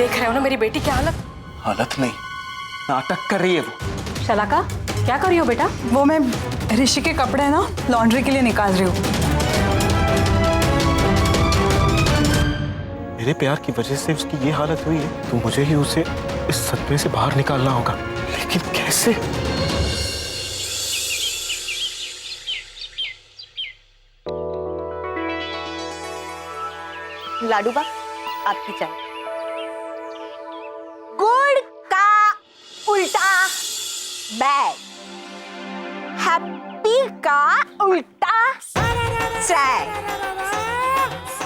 देख रहे हो ना मेरी बेटी की हालत। हालत नहीं, नाटक कर रही है वो। शलाका, क्या कर रही हो बेटा? वो मैं ऋषि के कपड़े ना लॉन्ड्री के लिए निकाल रही हूँ। मेरे प्यार की वजह से उसकी ये हालत हुई है, तो मुझे ही उसे इस सदमे से बाहर निकालना होगा, लेकिन कैसे? लाडूबा, आपकी चाय। गुड़ का उल्टा बैग, हैप्पी का उल्टा चाय,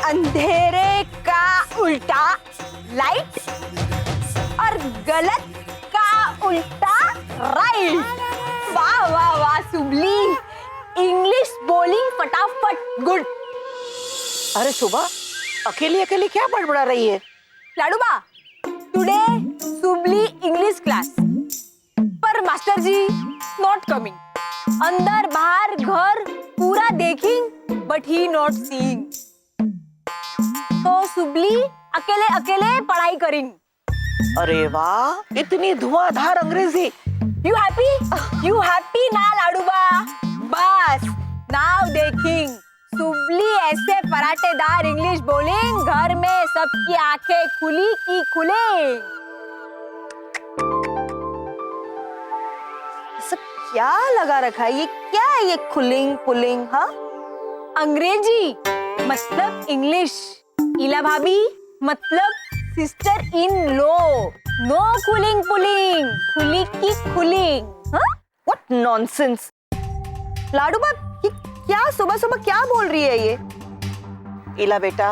अंधेरे का उल्टा लाइट और गलत का उल्टा राइट। वाह वाह वाह सुबली, इंग्लिश बोलिंग फटाफट गुड। अरे सुबह अकेली अकेली क्या बड़बड़ा रही है? लाडूबा, टुडे सुबली इंग्लिश क्लास, पर मास्टर जी नॉट कमिंग। अंदर बाहर घर पूरा देखेंग बट ही नॉट सीइंग। तो सुबली अकेले अकेले पढ़ाई करेंगे। अरे वाह, इतनी धुआंधार अंग्रेजी। यू हैप्पी ना लाडूबा? बस नाउ देखेंग सुबली ऐसे पराठेदार इंग्लिश बोलेंग, घर में सबकी आंखें खुली की खुले। सब क्या लगा रखा है? ये क्या है ये खुलिंग पुलिंग? हाँ, अंग्रेजी मतलब इंग्लिश, इला भाभी मतलब सिस्टर इन लॉ। नो खुलिंग पुलिंग, खुली की खुलिंग। हाँ, व्हाट नॉनसेंस। लाडूबा, क्या सुबह सुबह क्या बोल रही है ये? इला बेटा,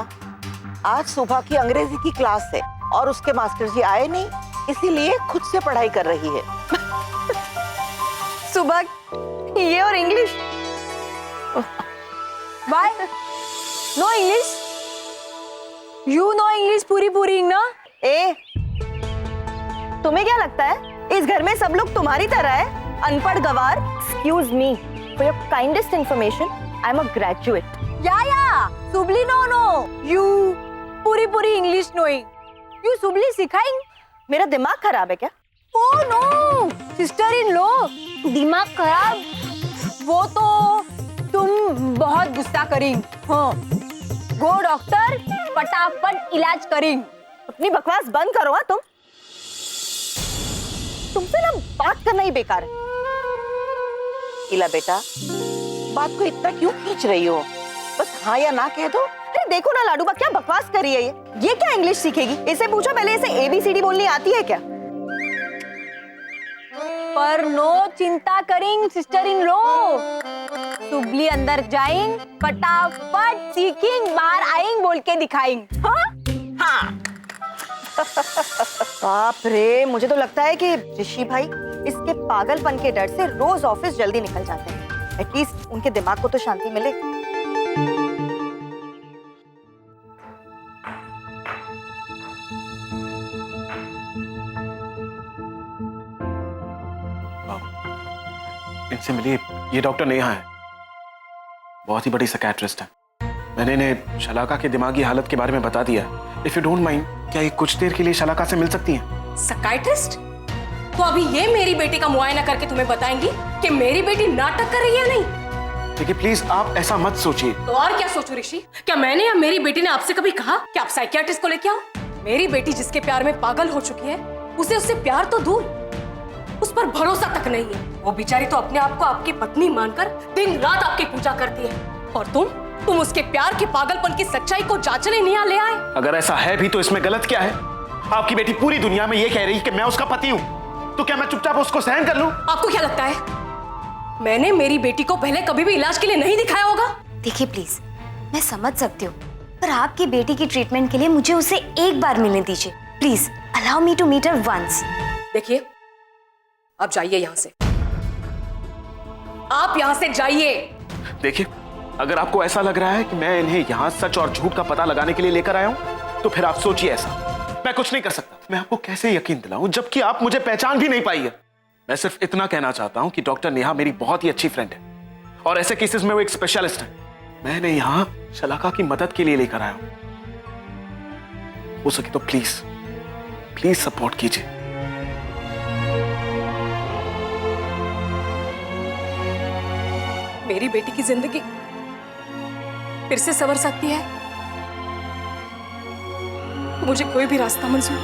आज सुबह की अंग्रेजी की क्लास है और उसके मास्टर जी आए नहीं, इसीलिए खुद से पढ़ाई कर रही है। सुबह ये और English? By no English? You know English पूरी पूरी ना? ए, तुम्हें क्या लगता है इस घर में सब लोग तुम्हारी तरह है, अनपढ़ गवार? Excuse me, for your kindest information, I'm a graduate. Yeah, सुबली no. You पूरी इंग्लिश knowing. You सुबली सिखाएंग? मेरा दिमाग खराब है क्या? Oh no, sister in law, दिमाग खराब? वो तो तुम बहुत गुस्सा करेंग। हाँ, गो डॉक्टर, फटाफट इलाज करेंग। अपनी बकवास बंद करो। हाँ, तुमसे ना बात करना ही बेकार है। इला बेटा, बात को इतना क्यों खींच रही हो? बस हाँ या ना कह दो। अरे देखो ना लाडूबा, क्या बकवास कर रही है ये क्या इंग्लिश सीखेगी? इसे पूछो पहले, इसे ABCD बोलनी आती है क्या? पर नो चिंता करेंगे सिस्टर इन लॉ, सुबली अंदर जाएंगे, फटाफट सीखेंगे, बाहर आएंगे, बोल के दिखाएंगे। हाँ? बाप रे, मुझे तो लगता है कि ऋषि भाई इसके पागलपन के डर से रोज ऑफिस जल्दी निकल जाते हैं। एटलीस्ट उनके दिमाग को तो शांति मिले। इनसे मिलिए, ये डॉक्टर नेहा है, बहुत ही बड़ी साइकियाट्रिस्ट है। मैंने इन्हें शलाका के दिमागी हालत के बारे में बता दिया। इफ यू डोंट माइंड, क्या ये कुछ देर के लिए शलाका से मिल सकती हैं? साइकियाट्रिस्ट? तो अभी ये मेरी बेटी का मुआयना करके तुम्हें बताएंगी कि मेरी बेटी नाटक कर रही है या नहीं। देखिए प्लीज, आप ऐसा मत सोचिए। तो और क्या सोचूं ऋषि? क्या मैंने या मेरी बेटी ने आपसे कभी कहा कि आप साइकियाट्रिस्ट को लेके आओ? मेरी बेटी जिसके प्यार में पागल हो चुकी है, उसे उससे प्यार तो दूर, उस पर भरोसा तक नहीं है। वो बेचारी तो अपने आप को आपकी पत्नी मानकर दिन रात आपकी पूजा करती है, और तुम उसके प्यार के पागलपन की सच्चाई को जांचने नहीं ले आए। अगर ऐसा है भी तो इसमें गलत क्या है? आपकी बेटी पूरी दुनिया में ये कह रही है कि मैं उसका पति हूँ, तो क्या मैं चुपचाप उसको सहन कर लूं? आपको क्या लगता है मैंने मेरी बेटी को पहले कभी भी इलाज के लिए नहीं दिखाया होगा? देखिए प्लीज, मैं समझ सकती हूँ, पर आपकी बेटी की ट्रीटमेंट के लिए मुझे उसे एक बार मिलने दीजिए। Please allow me to meet her once. देखिए, आप जाइए यहाँ से, आप यहाँ से जाइए। देखिए, अगर आपको ऐसा लग रहा है कि मैं इन्हें यहाँ सच और झूठ का पता लगाने के लिए लेकर आया हूँ, तो फिर आप सोचिए ऐसा। मैं कुछ नहीं कर सकता। मैं आपको कैसे यकीन दिलाऊं जबकि आप मुझे पहचान भी नहीं पाई है? मैं सिर्फ इतना कहना चाहता हूं कि डॉक्टर नेहा मेरी बहुत ही अच्छी फ्रेंड है और ऐसे केसेस में वो एक स्पेशलिस्ट है। मैंने यहां शलाका की मदद के लिए लेकर आया हूं। हो सके तो प्लीज प्लीज सपोर्ट कीजिए। मेरी बेटी की जिंदगी फिर से संवर सकती है तो मुझे कोई भी रास्ता मंजूर।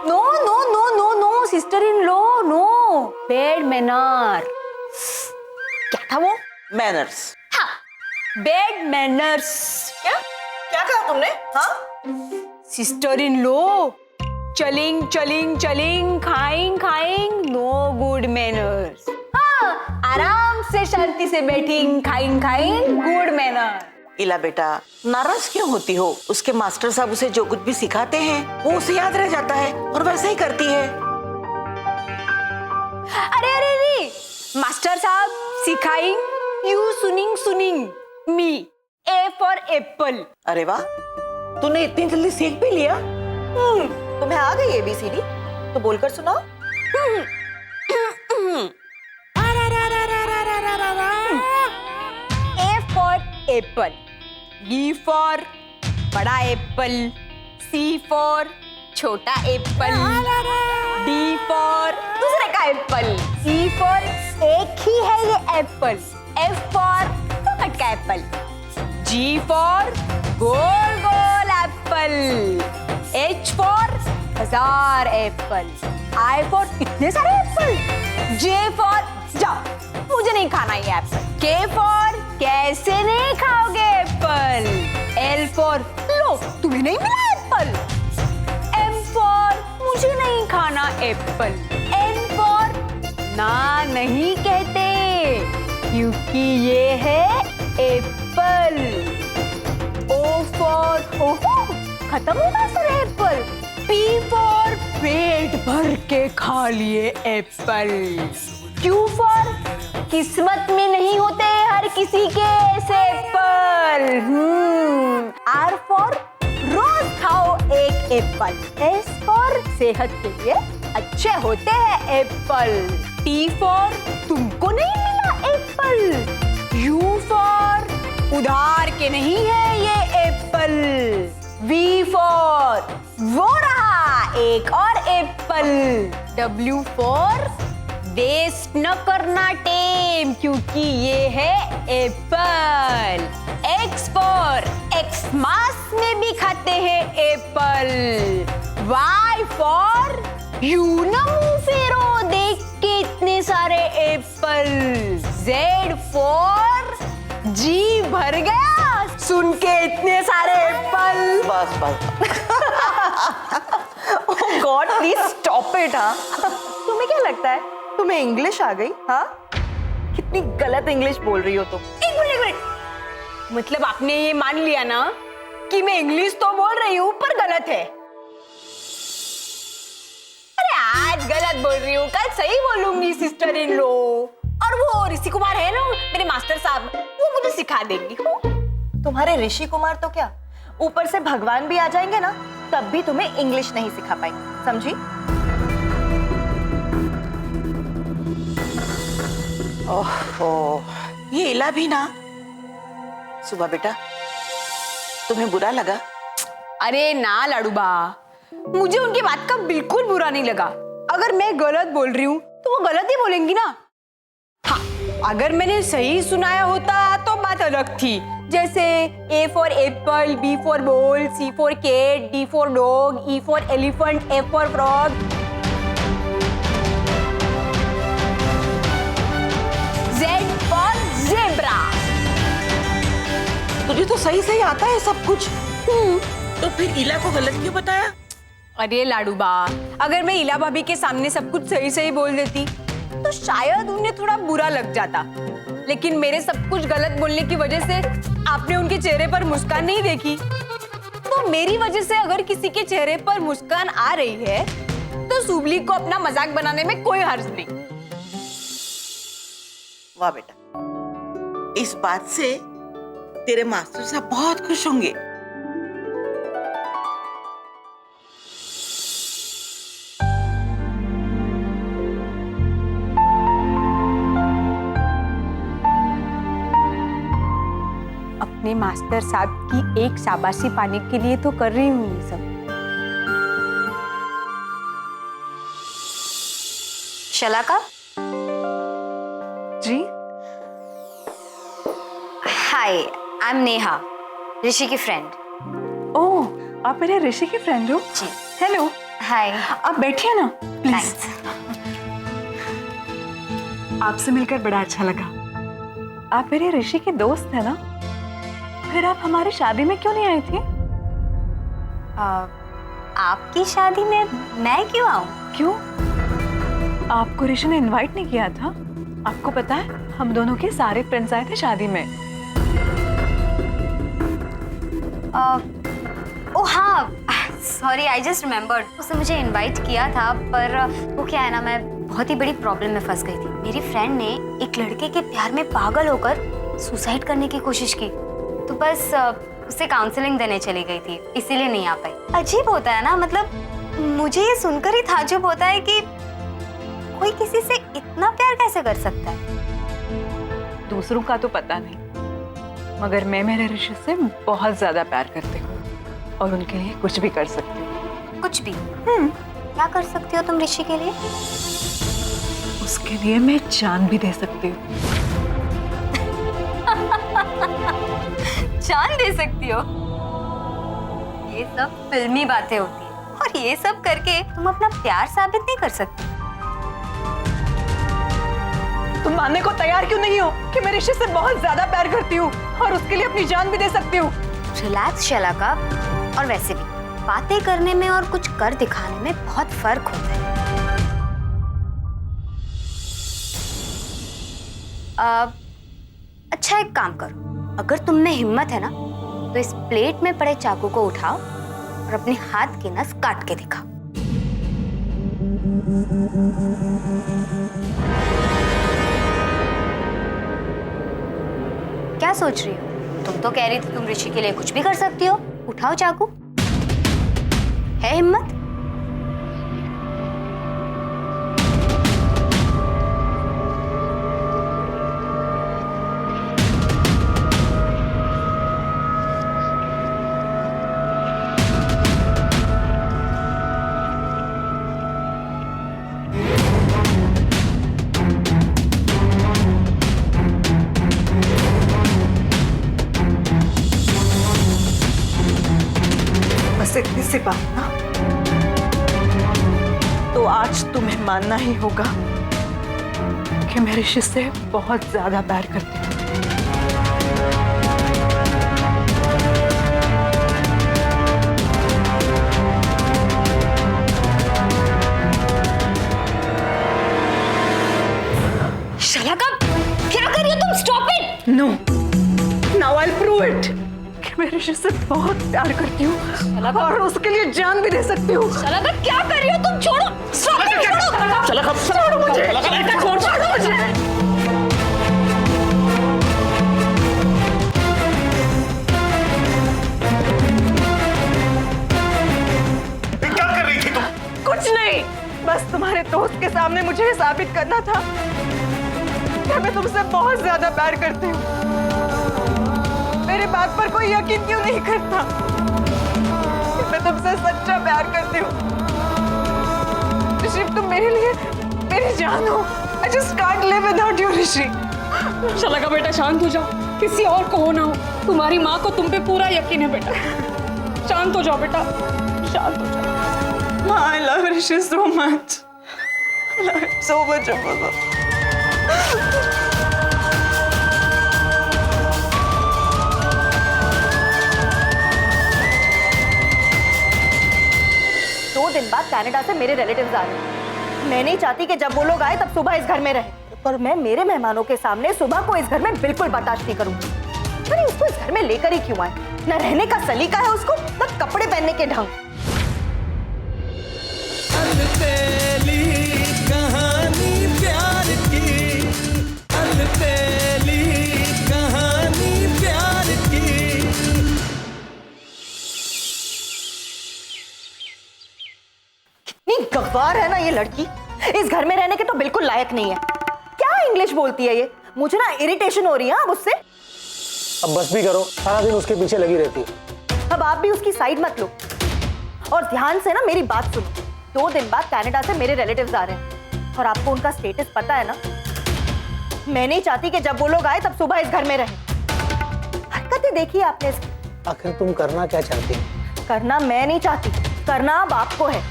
No no no no no sister in law, no bad manner. क्या था वो? मैनर्स। हाँ, बैड मैनर्स। क्या क्या कहा तुमने? हाँ, सिस्टर इन लॉ, चलिंग चलिंग चलिंग, खाइंग खाइंग, नो गुड मैनर्स। हाँ, आराम से शांति से बैठिंग, खाइंग खाइंग, गुड मैनर। इला बेटा, नाराज क्यों होती हो? उसके मास्टर साहब उसे जो कुछ भी सिखाते हैं वो उसे याद रह जाता है और वैसे ही करती है। अरे अरे अरे, मास्टर साहब सिखाइंग, यू सुनिंग सुनिंग, मी ए फॉर एप्पल। अरे वाह, तूने इतनी जल्दी सीख भी लिया। तुम्हें आ गई एबीसीडी? तो बोलकर सुनाओ। A for apple, B for बड़ा एप्पल, सी फॉर छोटा एप्पल, डी फॉर दूसरे का एप्पल, ई फॉर एक ही है ये एप्पल, एफ फॉर पकड़ का एप्पल, जी फॉर गोल गोल apple, H for 1000 apple, I for इतने सारे एप्पल, जे फॉर जाओ मुझे नहीं खाना ये एप्पल, के फॉर कैसे नहीं खाओगे एप्पल, एल फॉर लो तुम्हें नहीं मिला एप्पल, एम फॉर मुझे नहीं खाना एप्पल, एन फॉर ना नहीं कहते क्योंकि ये है एप्पल, ओ फॉर ओहो खत्म होगा सर एप्पल, पी फॉर पेट भर के खा लिए एप्पल, क्यू फॉर किस्मत में नहीं होते हर किसी के ऐसे एप्पल, आर फॉर रोज खाओ एक एप्पल, एस फॉर सेहत के लिए अच्छे होते हैं एप्पल, टी फॉर तुमको नहीं मिला एप्पल, यू फॉर उधार के नहीं है ये एप्पल, वी फॉर वो रहा एक और एप्पल, डब्ल्यू फॉर वेस्ट न करना टेम क्योंकि ये है एप्पल, एक्स फॉर एक्स मास में भी खाते हैं एप्पल, वाई फॉर यू न मुंह फेरो देख के इतने सारे एप्पल, जेड फॉर जी भर गया सुन के इतने सारे एप्पल। बस बस। ओह गॉड प्लीज स्टॉप इट। हाँ, तुम्हें क्या लगता है तुम्हें इंग्लिश आ गई? हाँ, कितनी गलत इंग्लिश बोल रही हो तुम। एक मिनट, मतलब आपने ये मान लिया ना कि मैं इंग्लिश तो बोल रही हूँ पर गलत है? अरे आज गलत बोल रही हूँ, कल सही बोलूंगी सिस्टर इन लॉ। और वो ऋषि कुमार है ना मेरे मास्टर साहब, वो मुझे सिखा देंगी। तुम्हारे ऋषि कुमार तो क्या, ऊपर से भगवान भी आ जाएंगे ना तब भी तुम्हें इंग्लिश नहीं सिखा पाएंगे, समझी? ओहो, ये इला भी ना। सुबह बेटा, तुम्हें बुरा लगा? अरे ना लाडूबा, मुझे उनकी बात का बिल्कुल बुरा नहीं लगा। अगर मैं गलत बोल रही हूँ तो वो गलत ही बोलेंगी ना। हाँ, अगर मैंने सही सुनाया होता तो बात अलग थी, जैसे A for apple, B for ball, C for cat, D for dog, E for elephant, F for frog, Z for zebra. तुझे तो सही सही आता है सब कुछ। तो फिर इला को गलत क्यों बताया? अरे लाडूबा, अगर मैं इला भाभी के सामने सब कुछ सही सही बोल देती तो शायद उन्हें थोड़ा बुरा लग जाता, लेकिन मेरे सब कुछ गलत बोलने की वजह से आपने उनके चेहरे पर मुस्कान नहीं देखी, तो मेरी वजह से अगर किसी के चेहरे पर मुस्कान आ रही है तो सुबली को अपना मजाक बनाने में कोई हर्ज नहीं। वाह बेटा, इस बात से तेरे मास्टर साहब बहुत खुश होंगे। अपने मास्टर साहब की एक शाबाशी पाने के लिए तो कर रही हूँ ये सब। शलाका, जी हाय, आई एम नेहा, ऋषि की फ्रेंड। ओह, आप मेरे ऋषि की फ्रेंड हो? जी। हेलो, हाय। आप बैठिए ना प्लीज। थैंक्स। आपसे मिलकर बड़ा अच्छा लगा। आप मेरे ऋषि के दोस्त है ना? फिर आप हमारी शादी में क्यों नहीं आई थी? आपकी शादी में मैं क्यों आऊं? क्यों? आपको ऋषि ने इनवाइट नहीं किया था? आपको पता है हम दोनों के सारे फ्रेंड्स आए थे शादी में। ओह हाँ, सॉरी, आई जस्ट रिमेम्बर्ड। उसने मुझे इनवाइट किया था, पर वो क्या है ना, मैं बहुत ही बड़ी प्रॉब्लम में फंस गई थी। मेरी फ्रेंड ने एक लड़के के प्यार में पागल होकर सुसाइड करने की कोशिश की, तो बस उसे काउंसलिंग देने चली गई थी, इसीलिए नहीं आ पाई। अजीब होता है ना, मतलब मुझे ये सुनकर ही ताज्जुब होता है कि कोई किसी से इतना प्यार कैसे कर सकता है। दूसरों का तो पता नहीं, मगर मैं मेरे ऋषि से बहुत ज्यादा प्यार करती हूँ और उनके लिए कुछ भी कर सकती हूँ। कुछ भी? क्या कर सकती हो तुम ऋषि के लिए? उसके लिए मैं जान भी दे सकती हूँ। जान दे सकती हो? ये सब फिल्मी बातें होती है, और ये सब करके तुम अपना प्यार साबित नहीं कर सकती। तुम मानने को तैयार क्यों नहीं हो कि मैं ऋषि से बहुत ज्यादा प्यार करती हूँ और उसके लिए अपनी जान भी दे सकती हूँ? रिलैक्स शलाका, और वैसे भी बातें करने में और कुछ कर दिखाने में बहुत फर्क होता है। अच्छा, एक काम करो, अगर तुम में हिम्मत है ना, तो इस प्लेट में पड़े चाकू को उठाओ और अपने हाथ की नस काट के दिखाओ। क्या सोच रही हो? तुम तो कह रही थी तुम ऋषि के लिए कुछ भी कर सकती हो। उठाओ चाकू, है हिम्मत? बस इतनी सी बात ना, तो आज तुम्हें मानना ही होगा कि मैं ऋषि से बहुत ज्यादा प्यार करती हूँ। शलाका, क्या कर रही हो तुम? Stop it! No, now I will prove it कि मैं ऋषि से बहुत प्यार करती हूँ और उसके लिए जान भी दे सकती हूँ। शलाका, क्या कर रही हो तुम? छोड़ो! Stop it! छोड़ो! चला कब? छोड़ो मुझे! छोड़ो मुझे! क्या कर रही थी तुम? कुछ नहीं, बस तुम्हारे दोस्त के सामने मुझे ये साबित करना था कि मैं तुमसे बहुत ज्यादा प्यार करती हूँ। मेरी बात पर कोई यकीन क्यों नहीं करता कि मैं तुमसे सच्चा प्यार करती हूँ। ऋषि, तुम मेरे लिए मेरी जान हो। I just can't live without you, ऋषि। शलाका बेटा, शांत हो जाओ, किसी और को हो ना हो, तुम्हारी माँ को तुम पे पूरा यकीन है बेटा। शांत हो जाओ बेटा, शांत हो जाओ। I love Rishi so much. I love him so much, Amala. दो दिन बाद कनाडा से मेरे रिलेटिव्स आ रहे हैं। मैं नहीं चाहती कि जब वो लोग आए तब सुबह इस घर में रहे, पर मैं मेरे मेहमानों के सामने सुबह को इस घर में बिल्कुल बर्दाश्त नहीं करूंगी। अरे उसको इस घर में लेकर ही क्यों आए? न रहने का सलीका है उसको, न कपड़े पहनने के ढंग। अलबेली कहानी प्यार की, अलबेली कहानी प्यार की। कितनी गवार है ना ये लड़की, इस घर में रहने के तो बिल्कुल लायक नहीं है। क्या इंग्लिश बोलती है ये? मुझे ना इरिटेशन हो रही है अब उससे। अब बस भी करो, सारा दिन उसके पीछे लगी रहती है। अब आप भी उसकी साइड मत लो और ध्यान से ना मेरी बात सुनो। 2 दिन बाद कनाडा से मेरे रिलेटिव्स आ रहे हैं और आपको उनका स्टेटस पता है ना। मैं नहीं चाहती कि जब वो लोग आए तब सुबह इस घर में रहे। हरकतें देखी आपने इसकी। आखिर तुम करना क्या चाहती हो? करना मैं नहीं चाहती, करना अब आपको है।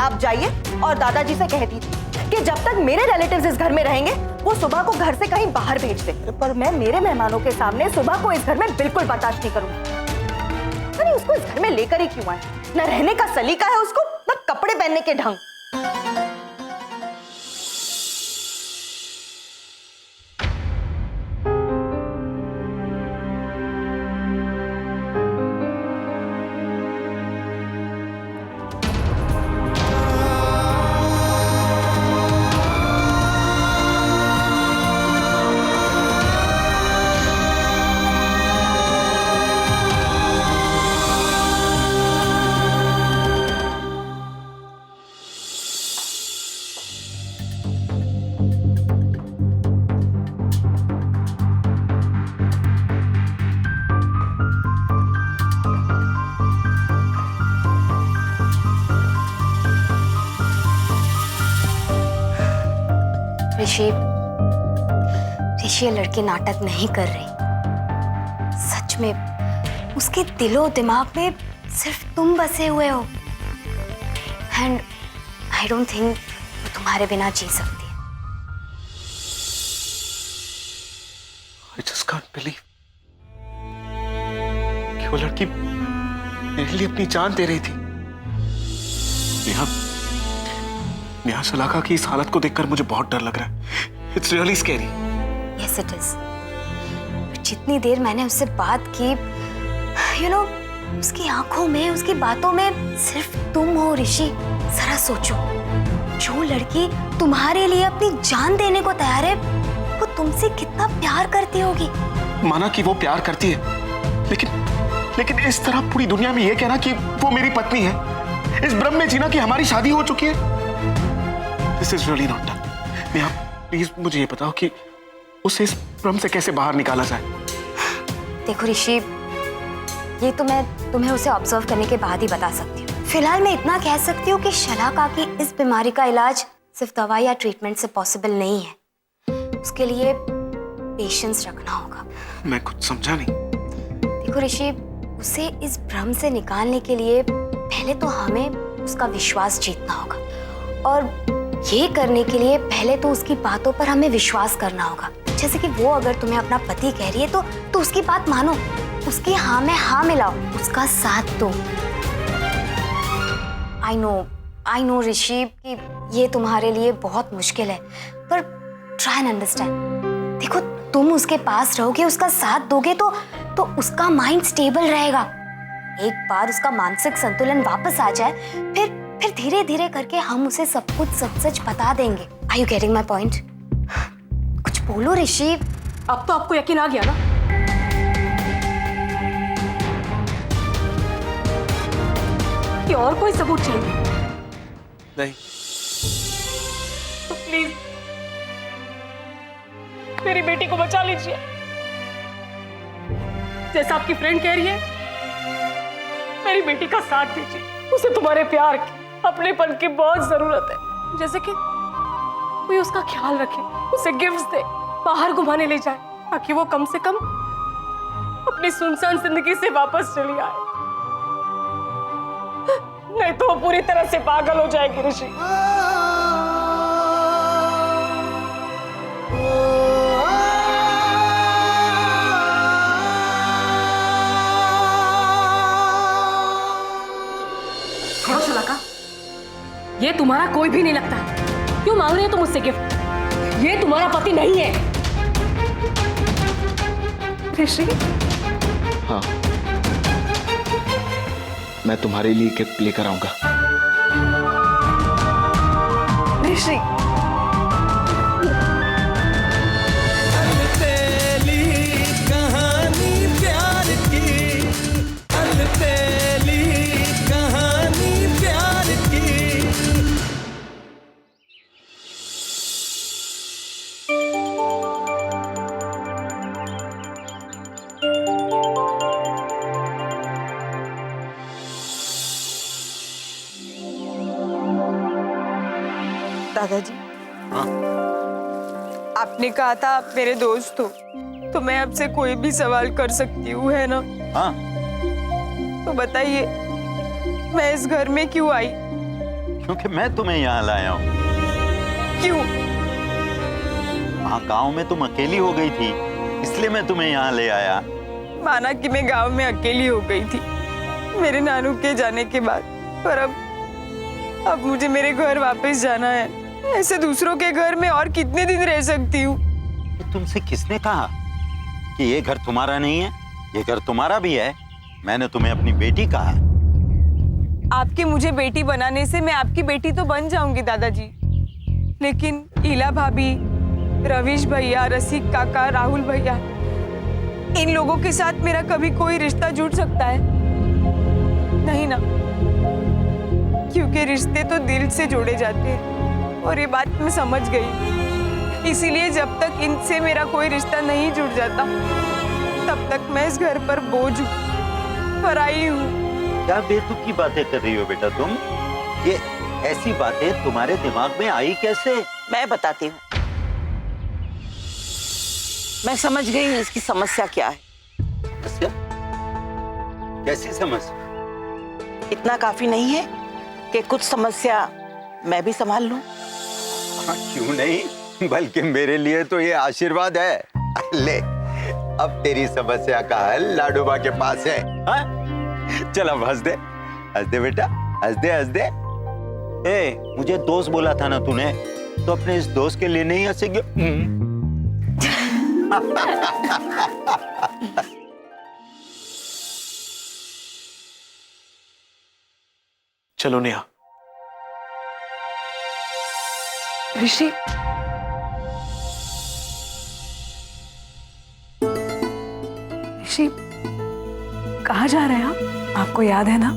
आप जाइए और दादाजी से कह दीजिए कि जब तक मेरे रिलेटिव्स इस घर में रहेंगे वो सुबह को घर से कहीं बाहर भेज दे। पर मैं मेरे मेहमानों के सामने सुबह को इस घर में बिल्कुल बर्दाश्त नहीं करूंगी। अरे उसको इस घर में लेकर ही क्यों आए? न रहने का सलीका है उसको, न कपड़े पहनने के ढंग। ऋषि, ये लड़की नाटक नहीं कर रही। सच में उसके दिलो दिमाग में सिर्फ तुम बसे हुए हो। एंड आई डोंट थिंक वो तुम्हारे बिना जी सकती है। I just can't believe कि वो लड़की मेरे लिए अपनी जान दे रही थी। नेहा सलाका की इस हालत को देखकर मुझे बहुत डर लग रहा है। It's really scary. Yes, it is. जितनी देर मैंने उससे बात की, उसकी आंखों में, उसकी बातों में सिर्फ तुम हो ऋषि। जरा सोचो, जो लड़की तुम्हारे लिए अपनी जान देने को तैयार है, वो तुमसे कितना प्यार करती होगी। माना कि वो प्यार करती है, लेकिन इस तरह पूरी दुनिया में ये कहना कि वो मेरी पत्नी है, इस भ्रम में जीना कि हमारी शादी हो चुकी है, This is really not done. Neha, please मुझे ये बताओ कि उसे इस भ्रम से कैसे बाहर निकाला जाए। देखो ऋषि, ये तो मैं तुम्हें उसे ऑब्जर्व करने के बाद ही बता सकती हूँ। फिलहाल मैं इतना कह सकती हूँ कि शलाका की इस बीमारी का इलाज सिर्फ दवाई या ट्रीटमेंट से पॉसिबल नहीं है। उसके लिए पेशेंस रखना होगा। मैं कुछ समझा नहीं। देखो ऋषि, उसे इस भ्रम से निकालने के लिए पहले तो हमें उसका विश्वास जीतना होगा, और ये करने के लिए पहले तो उसकी बातों पर हमें विश्वास करना होगा। जैसे कि वो अगर तुम्हें अपना पति कह रही है तो उसकी बात मानो, उसकी हाँ में हाँ मिलाओ, उसका साथ दो। आई नो ऋषि कि ये तुम्हारे लिए बहुत मुश्किल है, पर ट्राई एंड अंडरस्टैंड। देखो, तुम उसके पास रहोगे, उसका साथ दोगे तो उसका माइंड स्टेबल रहेगा। एक बार उसका मानसिक संतुलन वापस आ जाए, फिर धीरे धीरे करके हम उसे सब कुछ सच बता देंगे। Are you getting my point? कुछ बोलो ऋषि। अब तो आपको यकीन आ गया ना? कि और कोई सबूत चाहिए? नहीं। तो प्लीज मेरी बेटी को बचा लीजिए। जैसा आपकी फ्रेंड कह रही है, मेरी बेटी का साथ दीजिए। उसे तुम्हारे प्यार की, अपनेपन की बहुत जरूरत है। जैसे कि कोई उसका ख्याल रखे, उसे गिफ्ट्स दे, बाहर घुमाने ले जाए, ताकि वो कम से कम अपनी सुनसान जिंदगी से वापस चली आए। नहीं तो वो पूरी तरह से पागल हो जाएगी ऋषि। छोड़ो शलाका, ये तुम्हारा कोई भी नहीं लगता है। क्यों मांग रहे हो तुम मुझसे गिफ्ट? ये तुम्हारा पति नहीं है। ऋषि, हाँ, मैं तुम्हारे लिए गिफ्ट लेकर आऊंगा। ऋषि, अलबेली कहानी प्यार की, अलबेली कहानी प्यार की। दादाजी, हाँ? आपने कहा था आप मेरे दोस्त हो, तो मैं आपसे कोई भी सवाल कर सकती हूँ, है ना? हाँ? तो बताइए, मैं इस घर में क्यों आई? क्योंकि मैं तुम्हें यहाँ लाया हूँ। क्यों? वहाँ गांव में तुम अकेली हो गई थी, इसलिए मैं तुम्हें यहाँ ले आया। माना कि मैं गांव में अकेली हो गई थी मेरे नानू के जाने के बाद, पर अब मुझे मेरे घर वापस जाना है। ऐसे दूसरों के घर में और कितने दिन रह सकती हूँ? तुमसे किसने कहा कि ये घर तुम्हारा नहीं है? ये घर तुम्हारा भी है। मैंने तुम्हें अपनी बेटी कहा। आपके मुझे बेटी बनाने से मैं आपकी बेटी तो बन जाऊंगी दादाजी, लेकिन ईला भाभी, रवीश भैया, रसिक काका, राहुल भैया, इन लोगों के साथ मेरा कभी कोई रिश्ता जुड़ सकता है? नहीं ना, क्योंकि रिश्ते तो दिल से जोड़े जाते हैं और ये बात मैं समझ गई। इसीलिए जब तक इनसे मेरा कोई रिश्ता नहीं जुड़ जाता, तब तक मैं इस घर पर बोझ हूँ, पराई हूँ। क्या बेतुकी बातें कर रही हो बेटा तुम? ये ऐसी बातें तुम्हारे दिमाग में आई कैसे? मैं बताती हूँ। मैं समझ गई इसकी समस्या क्या है। समस्या? कैसी समस्या? इतना काफी नहीं है कि कुछ समस्या मैं भी संभाल लूं? हाँ, क्यों नहीं, बल्कि मेरे लिए तो ये आशीर्वाद है। ले, अब तेरी समस्या का हल लाडोबा के पास है। हाँ? चल अब हंस दे बेटा, हंस दे। ए, मुझे दोस्त बोला था ना तूने, तो अपने इस दोस्त के लिए नहीं हंसेंगे? चलो नेहा। ऋषि, ऋषि, कहाँ जा रहे हैं आप? आपको याद है ना,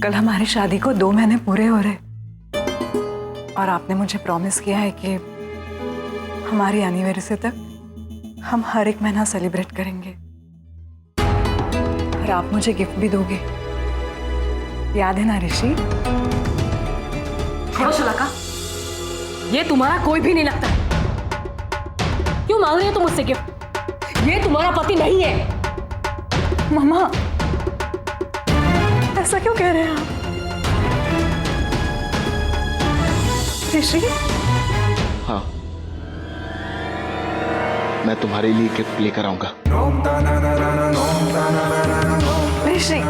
कल हमारी शादी को 2 महीने पूरे हो रहे, और आपने मुझे प्रॉमिस किया है कि हमारी एनिवर्सरी तक हम हर एक महीना सेलिब्रेट करेंगे, और आप मुझे गिफ्ट भी दोगे। याद है ना ऋषि? छोड़ो शलाका, ये तुम्हारा कोई भी नहीं लगता। क्यों मांग रही हो तुम मुझसे गिफ्ट? ये तुम्हारा पति नहीं है। मम्मा, ऐसा क्यों कह रहे हैं आप? ऋषि, हाँ, मैं तुम्हारे लिए गिफ्ट लेकर आऊंगा। ऋषि,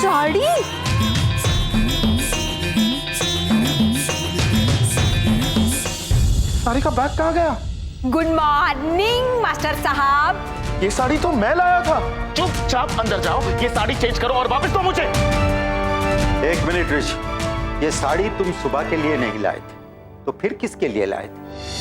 साड़ी? साड़ी का बैग कहाँ गया? गुड मॉर्निंग मास्टर साहब। ये साड़ी तो मैं लाया था। चुपचाप अंदर जाओ, ये साड़ी चेंज करो और वापस दो मुझे। एक मिनट ऋषि, ये साड़ी तुम सुबह के लिए नहीं लाए थे, तो फिर किसके लिए लाए थे?